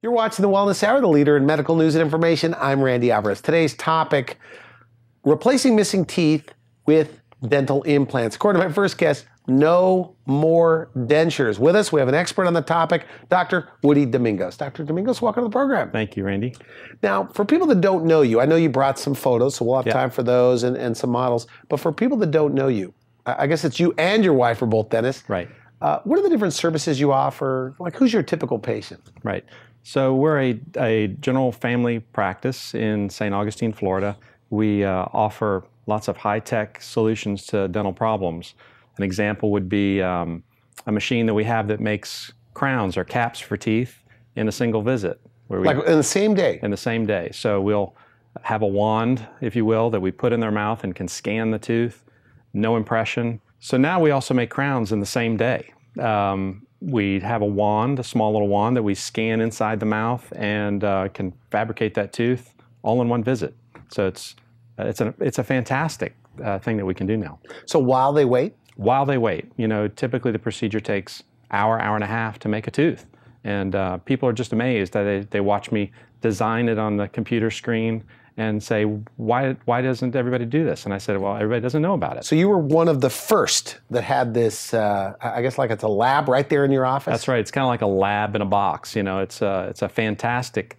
You're watching The Wellness Hour, the leader in medical news and information. I'm Randy Alvarez. Today's topic, replacing missing teeth with dental implants. According to my first guest, no more dentures. With us, we have an expert on the topic, Dr. Woody Domingos. Dr. Domingos, welcome to the program. Thank you, Randy. Now, for people that don't know you, I know you brought some photos, so we'll have time for those and some models. But for people that don't know you, I guess it's you and your wife are both dentists. Right. What are the different services you offer? Like, who's your typical patient? Right. So we're a general family practice in St. Augustine, Florida. We offer lots of high-tech solutions to dental problems. An example would be a machine that we have that makes crowns or caps for teeth in a single visit. Like in the same day? In the same day. So we'll have a wand, if you will, that we put in their mouth and can scan the tooth, no impression. So now we also make crowns in the same day. We have a wand, a small little wand that we scan inside the mouth and can fabricate that tooth all in one visit. So it's a fantastic thing that we can do now. So while they wait? While they wait. You know, typically the procedure takes hour and a half to make a tooth. And people are just amazed that they watch me design it on the computer screen and say, why doesn't everybody do this? And I said, well, everybody doesn't know about it. So you were one of the first that had this, I guess like it's a lab right there in your office? That's right. It's kind of like a lab in a box. You know, it's a fantastic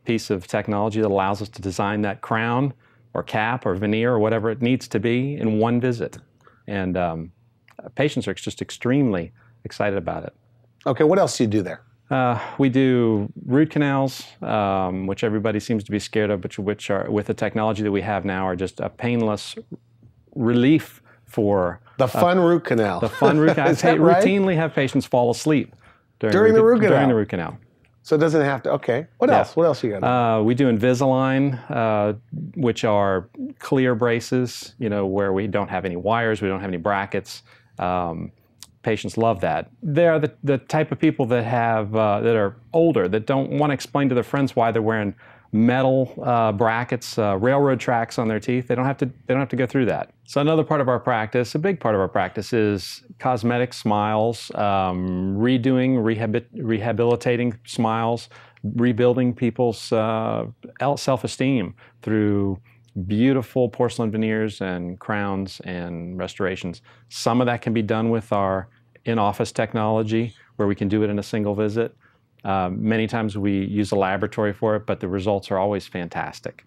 piece of technology that allows us to design that crown or cap or veneer or whatever it needs to be in one visit. And patients are just extremely excited about it. Okay, what else do you do there? We do root canals, which everybody seems to be scared of, but which are, with the technology that we have now, are just a painless relief for... The fun root canal. The fun root canal. I routinely have patients fall asleep during the root canal. So it doesn't have to, okay. What else? What else you got? We do Invisalign, which are clear braces, you know, where we don't have any wires, we don't have any brackets. Patients love that. They're the type of people that have that are older, that don't want to explain to their friends why they're wearing metal brackets, railroad tracks on their teeth. They don't have to go through that. So another part of our practice, a big part of our practice, is cosmetic smiles, rehabilitating smiles, rebuilding people's self-esteem through beautiful porcelain veneers and crowns and restorations. Some of that can be done with our in-office technology, where we can do it in a single visit. Many times we use a laboratory for it, but the results are always fantastic.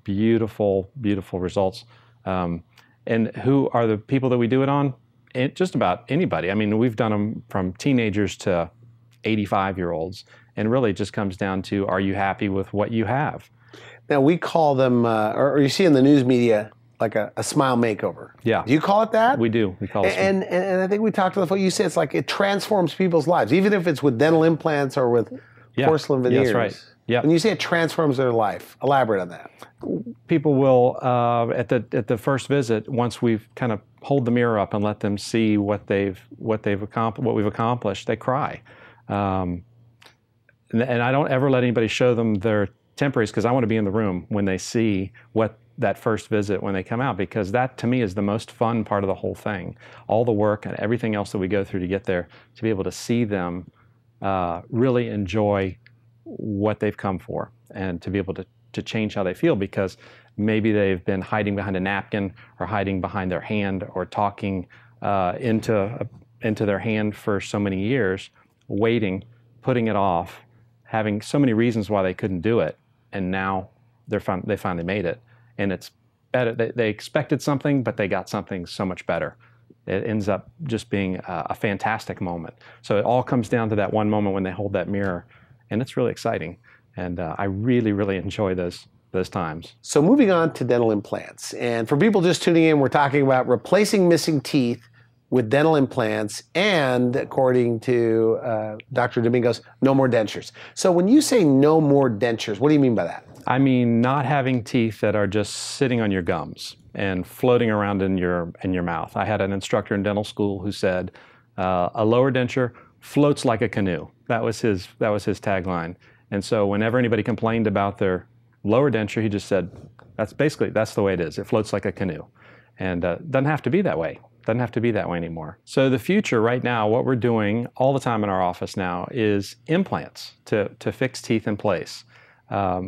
Beautiful, beautiful results. And who are the people that we do it on? Just about anybody. I mean, we've done them from teenagers to 85-year-olds, and really it just comes down to, are you happy with what you have? Now, we call them, or you see in the news media, like a smile makeover. Yeah. Do you call it that? We do. We call it. And I think we talked about the you said it's like it transforms people's lives, even if it's with dental implants or with porcelain veneers. That's right. Yeah. When you say it transforms their life, elaborate on that. People will at the first visit, once we've kind of hold the mirror up and let them see what we've accomplished, they cry. And I don't ever let anybody show them their temporaries, because I want to be in the room when they see what that first visit, when they come out, because that to me is the most fun part of the whole thing. All the work and everything else that we go through to get there, to be able to see them really enjoy what they've come for, and to be able to change how they feel, because maybe they've been hiding behind a napkin or hiding behind their hand or talking into their hand for so many years, waiting, putting it off, having so many reasons why they couldn't do it, and now they finally made it. And it's better. They expected something, but they got something so much better. It ends up just being a fantastic moment. So it all comes down to that one moment when they hold that mirror, and it's really exciting. And I really, really enjoy those times. So moving on to dental implants. And for people just tuning in, we're talking about replacing missing teeth with dental implants, and according to Dr. Domingos, no more dentures. So when you say no more dentures, what do you mean by that? I mean not having teeth that are just sitting on your gums and floating around in your mouth. I had an instructor in dental school who said, a lower denture floats like a canoe. That was his tagline. And so whenever anybody complained about their lower denture, he just said, that's the way it is. It floats like a canoe. And it doesn't have to be that way. Doesn't have to be that way anymore. So the future right now, what we're doing all the time in our office now is implants to fix teeth in place,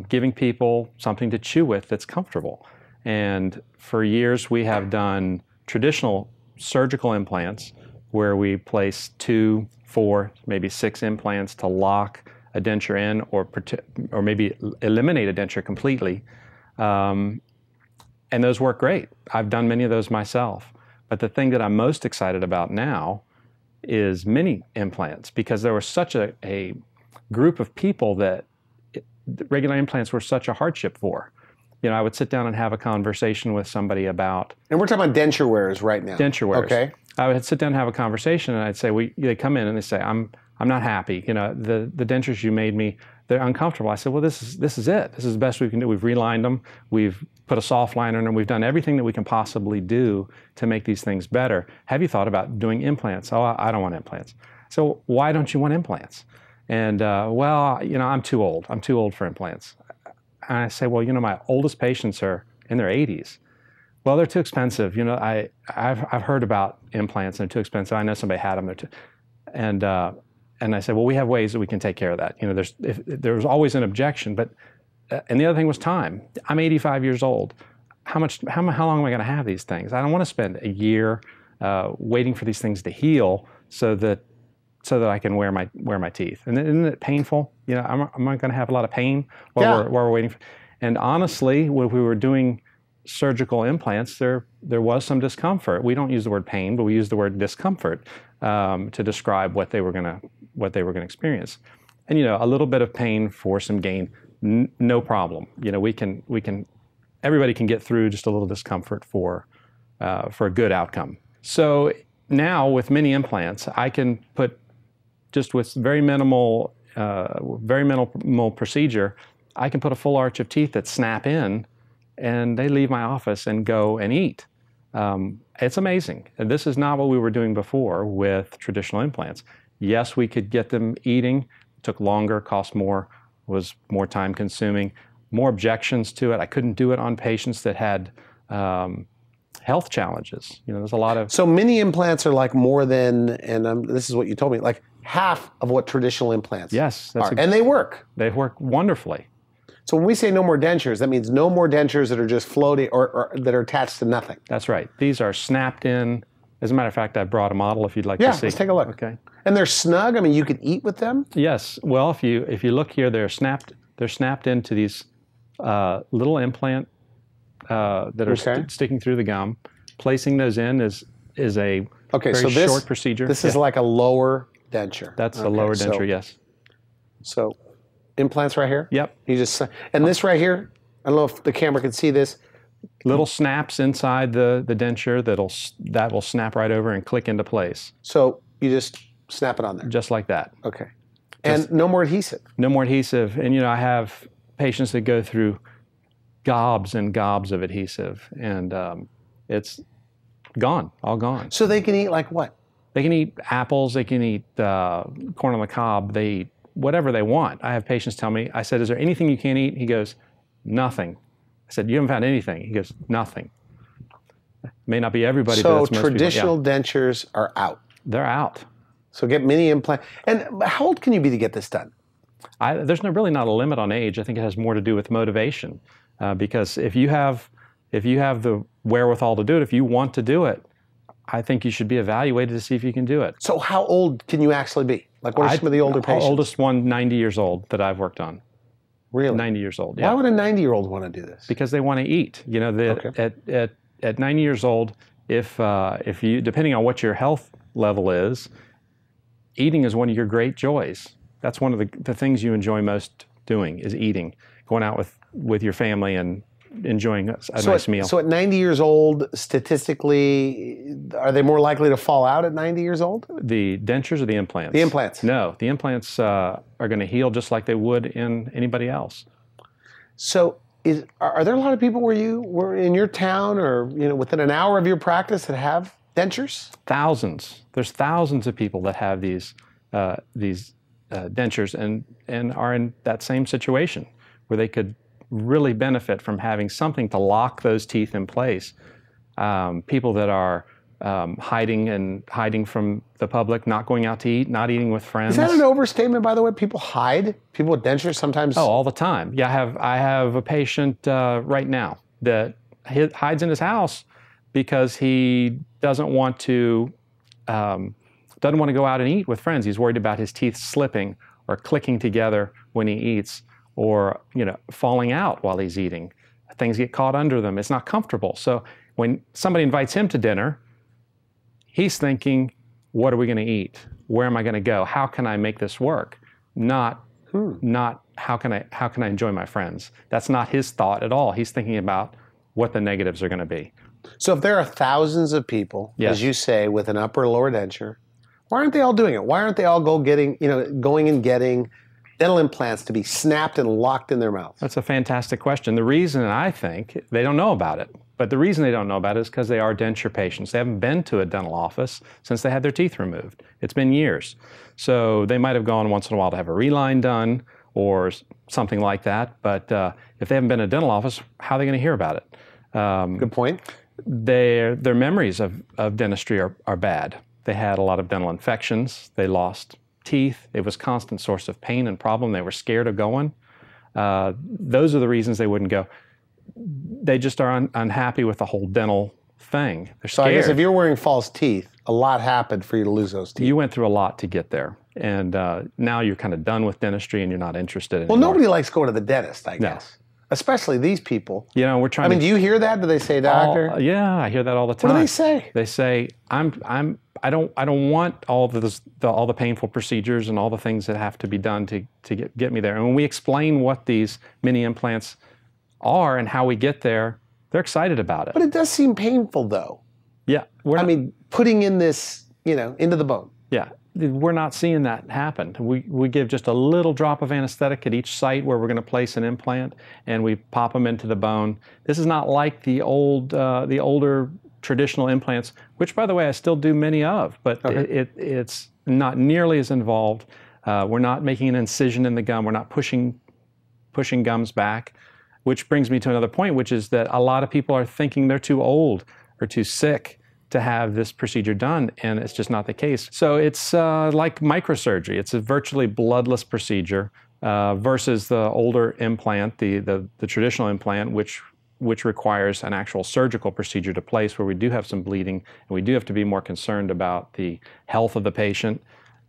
giving people something to chew with that's comfortable. And for years we have done traditional surgical implants where we place 2, 4, maybe 6 implants to lock a denture in or maybe eliminate a denture completely. And those work great. I've done many of those myself. But the thing that I'm most excited about now is mini implants, because there was such a group of people that regular implants were such a hardship for. You know, I would sit down and have a conversation with somebody about... And we're talking about denture wearers right now. Denture wearers. Okay. I would sit down and have a conversation, and I'd say, they come in and they say, I'm not happy. You know, the dentures you made me, they're uncomfortable. I said, well, this is it. This is the best we can do. We've relined them. We've put a soft liner in them. We've done everything that we can possibly do to make these things better. Have you thought about doing implants? Oh, I don't want implants. So why don't you want implants? And, well, you know, I'm too old. I'm too old for implants. And I say, well, you know, my oldest patients are in their 80s. Well, they're too expensive. You know, I've heard about implants and they're too expensive. I know somebody had them. They're too, and I said, well, we have ways that we can take care of that. You know, there was always an objection, but and the other thing was time. I'm 85 years old. How long am I going to have these things? I don't want to spend a year waiting for these things to heal so that I can wear my teeth. And isn't it painful? You know, am I going to have a lot of pain while we're waiting? And honestly, when we were doing surgical implants, there was some discomfort. We don't use the word pain, but we use the word discomfort to describe what they were going to experience. And you know, a little bit of pain for some gain, no problem. You know, everybody can get through just a little discomfort for a good outcome. So now with mini implants, I can put just with very minimal procedure, I can put a full arch of teeth that snap in, and they leave my office and go and eat. It's amazing. And this is not what we were doing before with traditional implants. Yes, we could get them eating. It took longer, cost more, was more time consuming, more objections to it. I couldn't do it on patients that had health challenges. You know, there's a lot of... So mini implants are like more than, and this is what you told me, like half of what traditional implants are. And they work. They work wonderfully. So when we say no more dentures, that means no more dentures that are just floating or that are attached to nothing. That's right. These are snapped in. As a matter of fact, I brought a model if you'd like to see. Yeah, let's take a look. Okay. And they're snug? I mean, you could eat with them? Yes. Well, if you look here, they're snapped into these little implant that are sticking through the gum. Placing those in is a very short procedure. This is like a lower denture. That's a lower denture, yes. So implants right here? Yep. And this right here, I don't know if the camera can see this. Little snaps inside the denture that will snap right over and click into place. So you just snap it on there? Just like that. Okay. And no more adhesive? No more adhesive. And you know, I have patients that go through gobs and gobs of adhesive, and it's gone, all gone. So they can eat like what? They can eat apples, they can eat corn on the cob, they eat whatever they want. I have patients tell me, I said, is there anything you can't eat? He goes, nothing. I said, you haven't found anything? He goes, nothing. May not be everybody, but that's most people. So traditional dentures are out? They're out. So get mini implant. And how old can you be to get this done? There's really not a limit on age. I think it has more to do with motivation. Because if you have the wherewithal to do it, if you want to do it, I think you should be evaluated to see if you can do it. So how old can you actually be? Like what are some of the older patients? The oldest one, 90 years old, that I've worked on. Really? 90 years old, yeah. Why would a 90-year-old want to do this? Because they want to eat. You know, at 90 years old, if you, depending on what your health level is, eating is one of your great joys. That's one of the things you enjoy most doing is eating, going out with your family and enjoying a nice meal. So at 90 years old, statistically, are they more likely to fall out at 90 years old? The dentures or the implants? The implants. No, the implants are going to heal just like they would in anybody else. So are there a lot of people where you were in your town or within an hour of your practice that have dentures? Thousands. There's thousands of people that have these dentures and are in that same situation where they could really benefit from having something to lock those teeth in place. People that are hiding from the public, not going out to eat, not eating with friends. Is that an overstatement, by the way? People hide? People with dentures sometimes? Oh, all the time. Yeah, I have a patient right now that hides in his house because he doesn't want to go out and eat with friends. He's worried about his teeth slipping or clicking together when he eats, or falling out while he's eating. Things get caught under them. It's not comfortable. So when somebody invites him to dinner, he's thinking, what are we going to eat? Where am I going to go? How can I make this work? Not how can I enjoy my friends? That's not his thought at all. He's thinking about what the negatives are going to be. So if there are thousands of people, as you say, with an upper or lower denture, why aren't they all doing it? Why aren't they all going and getting dental implants to be snapped and locked in their mouths? That's a fantastic question. The reason I think they don't know about it, but the reason they don't know about it is because they are denture patients. They haven't been to a dental office since they had their teeth removed. It's been years. So they might have gone once in a while to have a reline done or something like that. But if they haven't been to a dental office, how are they going to hear about it? Good point. Their memories of dentistry are bad. They had a lot of dental infections. They lost teeth. It was a constant source of pain and problem. They were scared of going. Those are the reasons they wouldn't go. They just are unhappy with the whole dental thing. They're scared. So I guess if you're wearing false teeth, a lot happened for you to lose those teeth. You went through a lot to get there. And now you're kind of done with dentistry and you're not interested anymore. Well, nobody likes going to the dentist, I guess. Especially these people. We're trying. I mean, do you hear that? Do they say, doctor? Yeah, I hear that all the time. What do they say? They say, I don't want all the painful procedures and all the things that have to be done to get me there. And when we explain what these mini implants are and how we get there, they're excited about it. But it does seem painful, though. Yeah, putting in this, into the bone. Yeah. We're not seeing that happen. We give just a little drop of anesthetic at each site where we're going to place an implant, and we pop them into the bone. This is not like the older traditional implants, which, by the way, I still do many of, but it's not nearly as involved. We're not making an incision in the gum. We're not pushing gums back, which brings me to another point, which is that a lot of people are thinking they're too old or too sick to have this procedure done, and it's just not the case. So it's like microsurgery. It's a virtually bloodless procedure versus the older implant, the traditional implant, which requires an actual surgical procedure to place, where we do have some bleeding, and we do have to be more concerned about the health of the patient.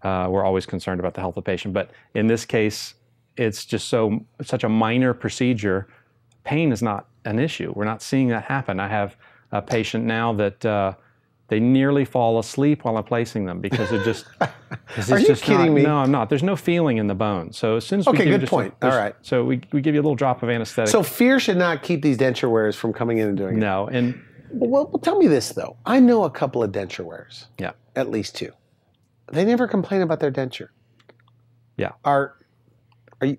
We're always concerned about the health of the patient, but in this case, it's just such a minor procedure. Pain is not an issue. We're not seeing that happen. I have a patient now that they nearly fall asleep while I'm placing them because it just. Are you kidding me? No, I'm not. There's no feeling in the bone. So as soon as we good point. All right. So we give you a little drop of anesthetic. So fear should not keep these denture wearers from coming in and doing it. No, and well, tell me this though. I know a couple of denture wearers. Yeah. At least two. They never complain about their denture. Yeah. Are you?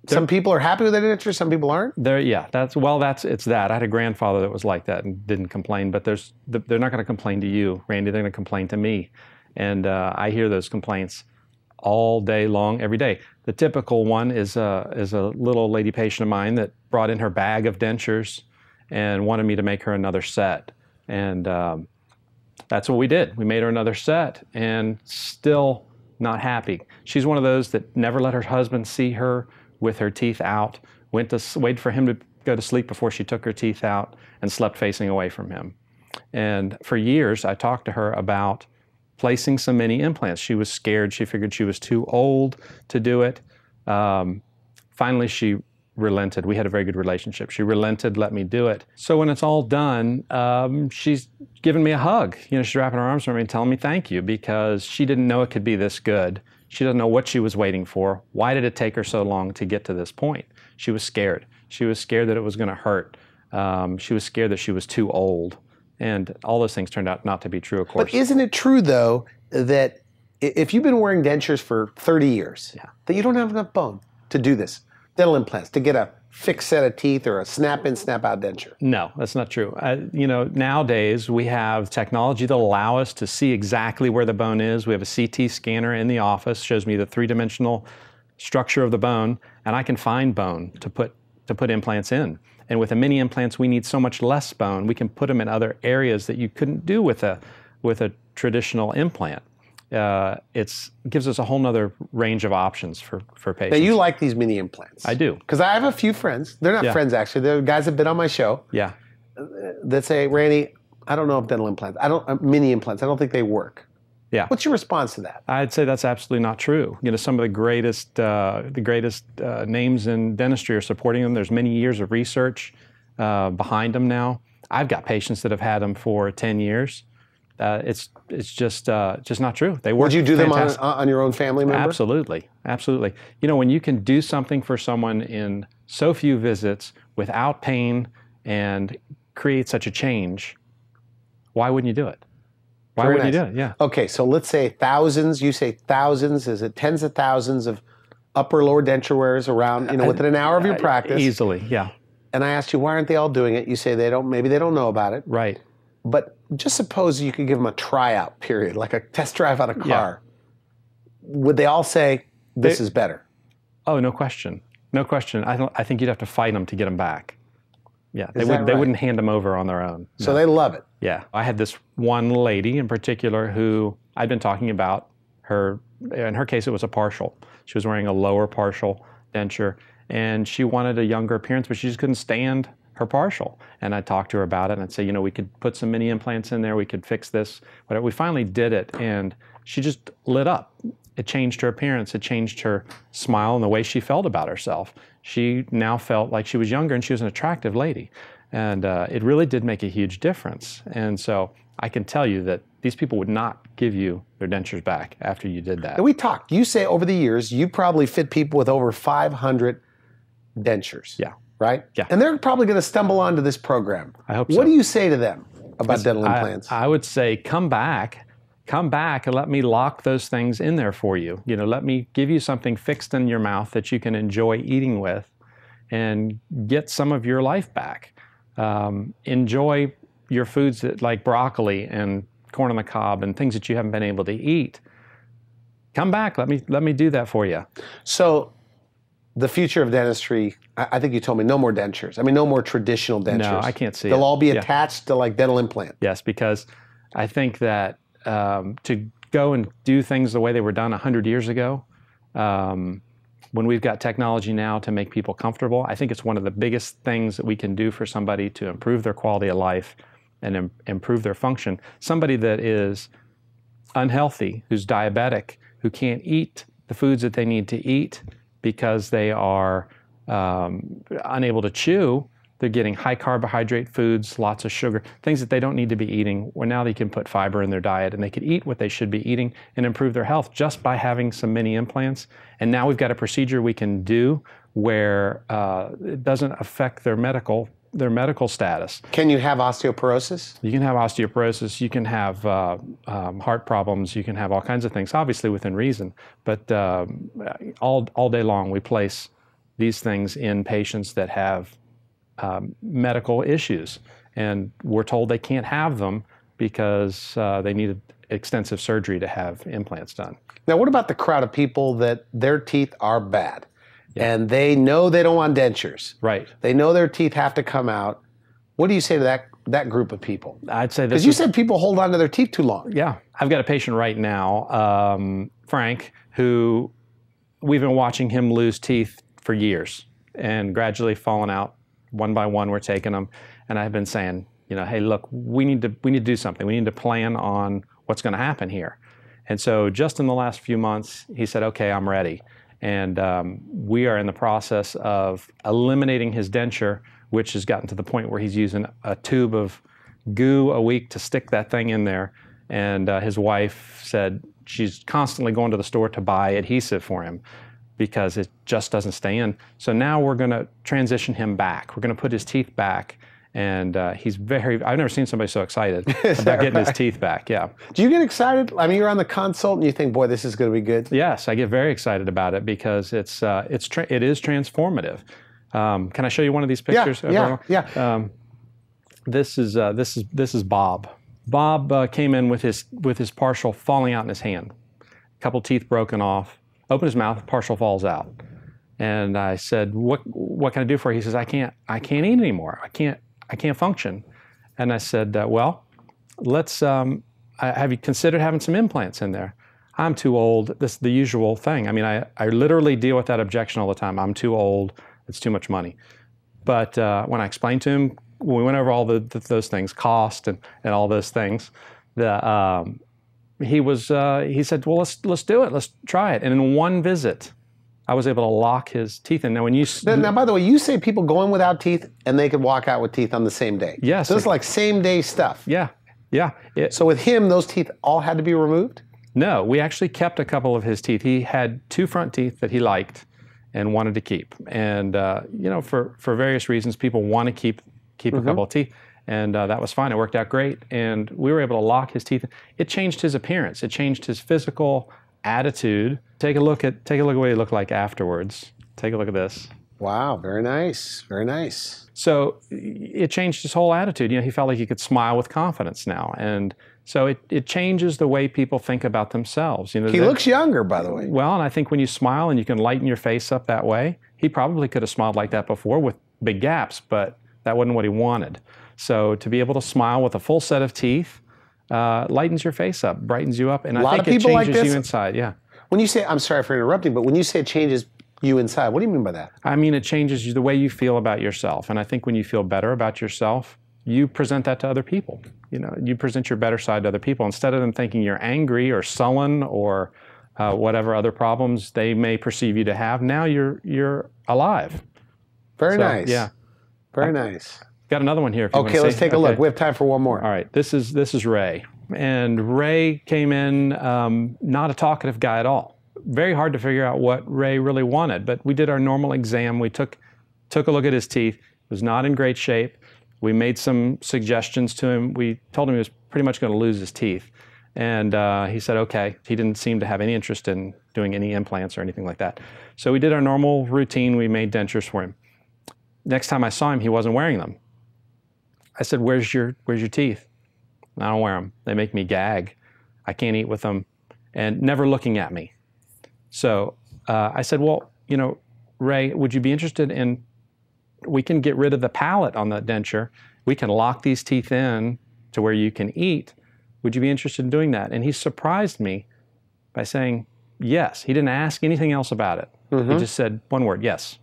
Some people are happy with their denture, some people aren't? It's that. I had a grandfather that was like that and didn't complain, but they're not going to complain to you, Randy. They're going to complain to me. And I hear those complaints all day long, every day. The typical one is a little lady patient of mine that brought in her bag of dentures and wanted me to make her another set. And that's what we did. We made her another set and still not happy. She's one of those that never let her husband see her with her teeth out, waited for him to go to sleep before she took her teeth out, and slept facing away from him. And for years, I talked to her about placing some mini implants. She was scared. She figured she was too old to do it. Finally, she relented. We had a very good relationship. She relented, let me do it. So when it's all done, she's giving me a hug. She's wrapping her arms around me and telling me thank you, because she didn't know it could be this good. She doesn't know what she was waiting for. Why did it take her so long to get to this point? She was scared. She was scared that it was going to hurt. She was scared that she was too old. And all those things turned out not to be true, of course. But isn't it true, though, that if you've been wearing dentures for 30 years, that you don't have enough bone to do this, dental implants, to get a fixed set of teeth or a snap-in, snap-out denture? No, that's not true. Nowadays we have technology that allow us to see exactly where the bone is. We have a CT scanner in the office, shows me the three-dimensional structure of the bone, and I can find bone to put to put implants in. And with the mini implants, we need so much less bone. We can put them in other areas that you couldn't do with a traditional implant. It gives us a whole nother range of options for patients. Now, you like these mini implants. I do. Because I have a few friends. They're not friends, actually. They're guys that have been on my show. Yeah. That say, Randy, I don't know if dental implants, mini implants, I don't think they work. Yeah. What's your response to that? I'd say that's absolutely not true. You know, some of the greatest names in dentistry are supporting them. There's many years of research behind them now. I've got patients that have had them for 10 years. It's just not true. They work. Would you do them on your own family member? Absolutely, absolutely. You know, when you can do something for someone in so few visits without pain and create such a change, why wouldn't you do it? Why wouldn't you do it? Yeah. Okay, so let's say thousands. You say thousands. Is it tens of thousands of upper lower denture wearers around? You know, within an hour of your practice. Easily, yeah. And I asked you, why aren't they all doing it? You say they don't. Maybe they don't know about it. Right. But just suppose you could give them a tryout period, like a test drive on a car. Yeah. Would they all say this is better? Oh, no question. No question. I think you'd have to fight them to get them back. Yeah, they wouldn't hand them over on their own. So they love it. Yeah. I had this one lady in particular who I'd been talking about her. In her case, it was a partial. She was wearing a lower partial denture, and she wanted a younger appearance, but she just couldn't stand her partial. And I'd talk to her about it, and I'd say, you know, we could put some mini implants in there. We could fix this. Whatever. We finally did it, and she just lit up. It changed her appearance. It changed her smile and the way she felt about herself. She now felt like she was younger, and she was an attractive lady. And it really did make a huge difference. And so I can tell you that these people would not give you their dentures back after you did that. And we talked. You say over the years, you probably fit people with over 500 dentures. Yeah. Right? Yeah. And they're probably going to stumble onto this program. I hope so. What do you say to them about dental implants? I would say, come back and let me lock those things in there for you. You know, let me give you something fixed in your mouth that you can enjoy eating with and get some of your life back. Enjoy your foods like broccoli and corn on the cob and things that you haven't been able to eat. Come back, let me do that for you. So the future of dentistry, I think you told me no more dentures. I mean, no more traditional dentures. No, I can't see They'll it. all be attached to like dental implant. Yes, because I think that to go and do things the way they were done 100 years ago, when we've got technology now to make people comfortable, I think it's one of the biggest things that we can do for somebody to improve their quality of life and improve their function. Somebody that is unhealthy, who's diabetic, who can't eat the foods that they need to eat because they are unable to chew. They're getting high carbohydrate foods, lots of sugar, things that they don't need to be eating, where now they can put fiber in their diet and they could eat what they should be eating and improve their health just by having some mini implants. And now we've got a procedure we can do where it doesn't affect their medical status. Can you have osteoporosis? You can have osteoporosis, you can have heart problems, you can have all kinds of things, obviously within reason, but all day long we place these things in patients that have medical issues, and we're told they can't have them because they need extensive surgery to have implants done. Now, what about the crowd of people that their teeth are bad and they know they don't want dentures? Right. They know their teeth have to come out. What do you say to that group of people? I'd say because you said people hold on to their teeth too long. Yeah. I've got a patient right now, Frank, who we've been watching him lose teeth for years and gradually falling out. One by one, we're taking them, and I've been saying, you know, hey, look, we need to do something. We need to plan on what's going to happen here. And so, just in the last few months, he said, "Okay, I'm ready." And we are in the process of eliminating his denture, which has gotten to the point where he's using a tube of goo a week to stick that thing in there. And his wife said she's constantly going to the store to buy adhesive for him, because it just doesn't stay in. So now we're going to transition him back. We're going to put his teeth back, and I've never seen somebody so excited about getting his teeth back, yeah. Do you get excited? I mean, you're on the consult and you think, boy, this is going to be good? Yes, I get very excited about it because it is transformative. Can I show you one of these pictures? Yeah. This is Bob. Bob came in with his partial falling out in his hand. A couple teeth broken off. Open his mouth, partial falls out. And I said, what can I do for you? He says, I can't eat anymore. I can't function. And I said, well, let's, have you considered having some implants in there? I'm too old. This is the usual thing. I mean, I literally deal with that objection all the time. I'm too old. It's too much money. But when I explained to him, when we went over all those things, cost and all those things, he said, well, let's do it. Let's try it. And in one visit, I was able to lock his teeth in. Now, by the way, you say people go in without teeth and they could walk out with teeth on the same day. Yes. So it's like same day stuff. Yeah. Yeah. So with him, those teeth all had to be removed? No, we actually kept a couple of his teeth. He had 2 front teeth that he liked and wanted to keep. And, for various reasons, people want to keep a couple of teeth. And that was fine. It worked out great. And we were able to lock his teeth. It changed his appearance. It changed his physical attitude. Take a look at what he looked like afterwards. Take a look at this. Wow, very nice. Very nice. So it changed his whole attitude. He felt like he could smile with confidence now. And so it changes the way people think about themselves. He looks younger, by the way. Well, and I think when you smile and you can lighten your face up that way, he probably could have smiled like that before with big gaps, but that wasn't what he wanted. So to be able to smile with a full set of teeth lightens your face up, brightens you up, and I think it changes you inside. Yeah. When you say, I'm sorry for interrupting, but when you say it changes you inside, what do you mean by that? I mean, it changes the way you feel about yourself. And I think when you feel better about yourself, you present that to other people. You present your better side to other people. Instead of them thinking you're angry or sullen or whatever other problems they may perceive you to have, now you're alive. Very nice. Yeah. Very nice. Got another one here. If you okay, let's take a look. We have time for one more. All right. This is Ray. And Ray came in not a talkative guy at all. Very hard to figure out what Ray really wanted. But we did our normal exam. We took a look at his teeth. It was not in great shape. We made some suggestions to him. We told him he was pretty much going to lose his teeth. And he said, okay. He didn't seem to have any interest in doing any implants or anything like that. So we did our normal routine. We made dentures for him. Next time I saw him, he wasn't wearing them. I said, where's your teeth? I don't wear them. They make me gag. I can't eat with them. And never looking at me. So I said, well, Ray, would you be interested in, we can get rid of the palate on the denture. We can lock these teeth in to where you can eat. Would you be interested in doing that? And he surprised me by saying yes. He didn't ask anything else about it. Mm-hmm. He just said one word, yes.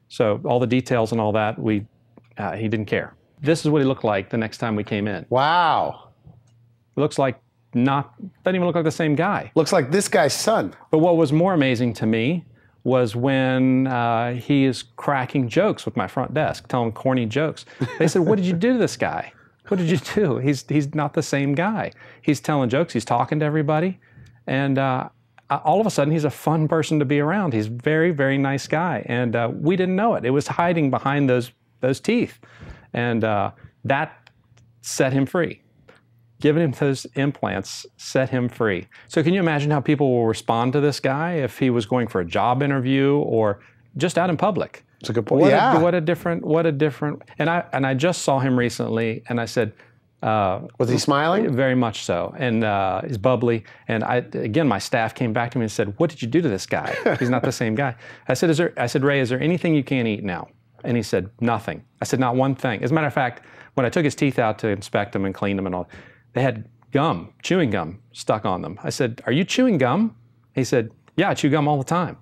So all the details and all that, he didn't care. This is what he looked like the next time we came in. Wow. It looks like doesn't even look like the same guy. Looks like this guy's son. But what was more amazing to me was when he is cracking jokes with my front desk, telling corny jokes. They said, what did you do to this guy? What did you do? He's not the same guy. He's telling jokes. He's talking to everybody. And all of a sudden, he's a fun person to be around. He's a very, very nice guy. And we didn't know it. It was hiding behind those teeth. And that set him free. Giving him those implants set him free. So can you imagine how people will respond to this guy if he was going for a job interview or just out in public? That's a good point. What a different. And I just saw him recently, and I said, was he smiling? Very much so, and he's bubbly. And again, my staff came back to me and said, "What did you do to this guy? He's not the same guy." I said, Ray, is there anything you can't eat now? And he said, nothing. I said, not one thing. As a matter of fact, when I took his teeth out to inspect them and clean them and all, they had chewing gum stuck on them. I said, are you chewing gum? He said, yeah, I chew gum all the time.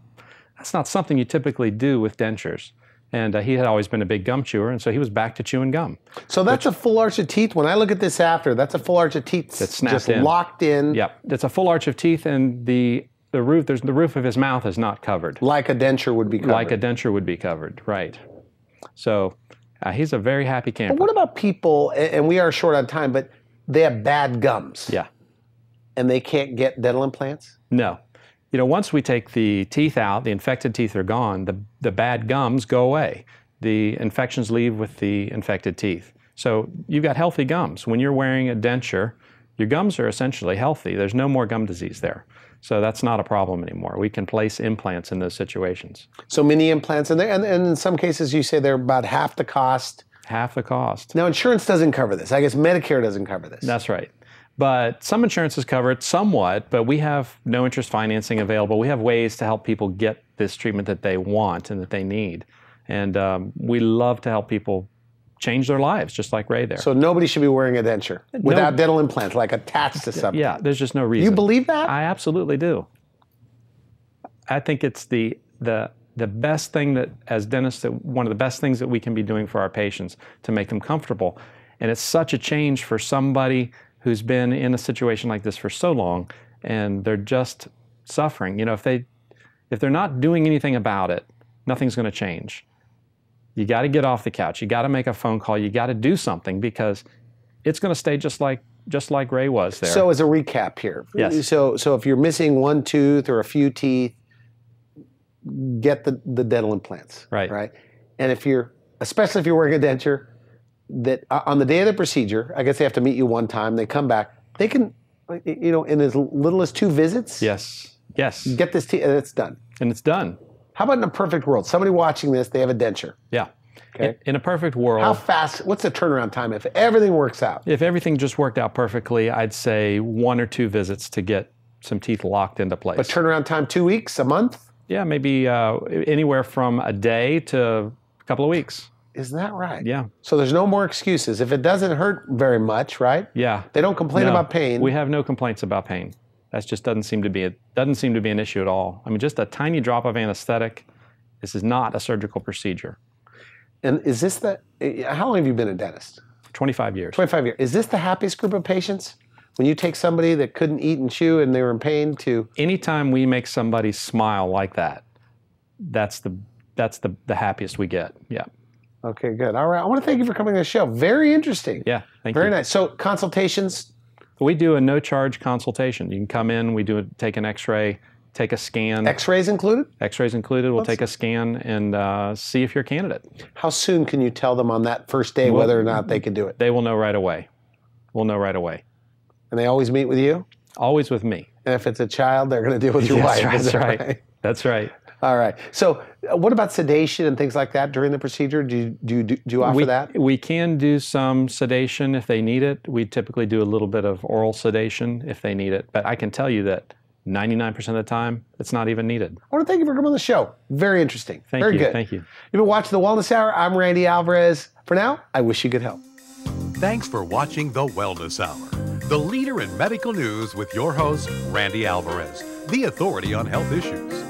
That's not something you typically do with dentures. And he had always been a big gum chewer, and so he was back to chewing gum. So that's a full arch of teeth. When I look at this after, that's a full arch of teeth that's snapped just in. Locked in. Yep, it's a full arch of teeth, and the roof of his mouth is not covered. Like a denture would be covered. Like a denture would be covered, right. So he's a very happy camper. But what about people, and we are short on time, but they have bad gums. Yeah. And they can't get dental implants? No. Once we take the teeth out, the infected teeth are gone, the bad gums go away. The infections leave with the infected teeth. So you've got healthy gums. When you're wearing a denture, your gums are essentially healthy. There's no more gum disease there. So that's not a problem anymore. We can place implants in those situations. So mini implants, and in some cases you say they're about half the cost. Half the cost. Now insurance doesn't cover this. I guess Medicare doesn't cover this. That's right. But some insurances cover it somewhat, but we have no interest financing available. We have ways to help people get this treatment that they want and that they need. And we love to help people change their lives, just like Ray there. So nobody should be wearing a denture without dental implants, like attached to something. Yeah, there's just no reason. You believe that? I absolutely do. I think it's the best thing that, as dentists, one of the best things that we can be doing for our patients to make them comfortable. And it's such a change for somebody who's been in a situation like this for so long, and they're just suffering. You know, if they're not doing anything about it, nothing's going to change. You got to get off the couch. You got to make a phone call. You got to do something, because it's going to stay just like Ray was there. So as a recap here, yes. So if you're missing one tooth or a few teeth, get the dental implants. Right. And especially if you're wearing a denture, that on the day of the procedure, I guess they have to meet you one time. They come back. They can, in as little as 2 visits. Yes. Get this teeth, and it's done. And it's done. How about in a perfect world? Somebody watching this, they have a denture. Yeah. Okay. In a perfect world. How fast? What's the turnaround time if everything works out? If everything just worked out perfectly, I'd say 1 or 2 visits to get some teeth locked into place. But turnaround time, 2 weeks, a month? Yeah, maybe anywhere from a day to a couple of weeks. Is that right? Yeah. So there's no more excuses. If it doesn't hurt very much, right? Yeah. They don't complain about pain. We have no complaints about pain. That just doesn't seem to be an issue at all. I mean, just a tiny drop of anesthetic. This is not a surgical procedure. And is this how long have you been a dentist? 25 years. 25 years. Is this the happiest group of patients? When you take somebody that couldn't eat and chew and they were in pain to... Anytime we make somebody smile like that, that's the happiest we get. Yeah. Okay, good. All right. I want to thank you for coming on the show. Very interesting. Yeah, thank you. Very nice. So consultations? We do a no-charge consultation. You can come in, take an x-ray, take a scan. X-rays included? X-rays included. We'll take a scan and see if you're a candidate. How soon can you tell them on that first day whether or not they can do it? They will know right away. We'll know right away. And they always meet with you? Always with me. And if it's a child, they're going to deal with your wife. That's right. That's right. All right. So what about sedation and things like that during the procedure? Do you offer that? We can do some sedation if they need it. We typically do a little bit of oral sedation if they need it. But I can tell you that 99% of the time, it's not even needed. I want to thank you for coming on the show. Very interesting. Very good. Thank you. You've been watching The Wellness Hour. I'm Randy Alvarez. For now, I wish you good health. Thanks for watching The Wellness Hour, the leader in medical news with your host, Randy Alvarez, the authority on health issues.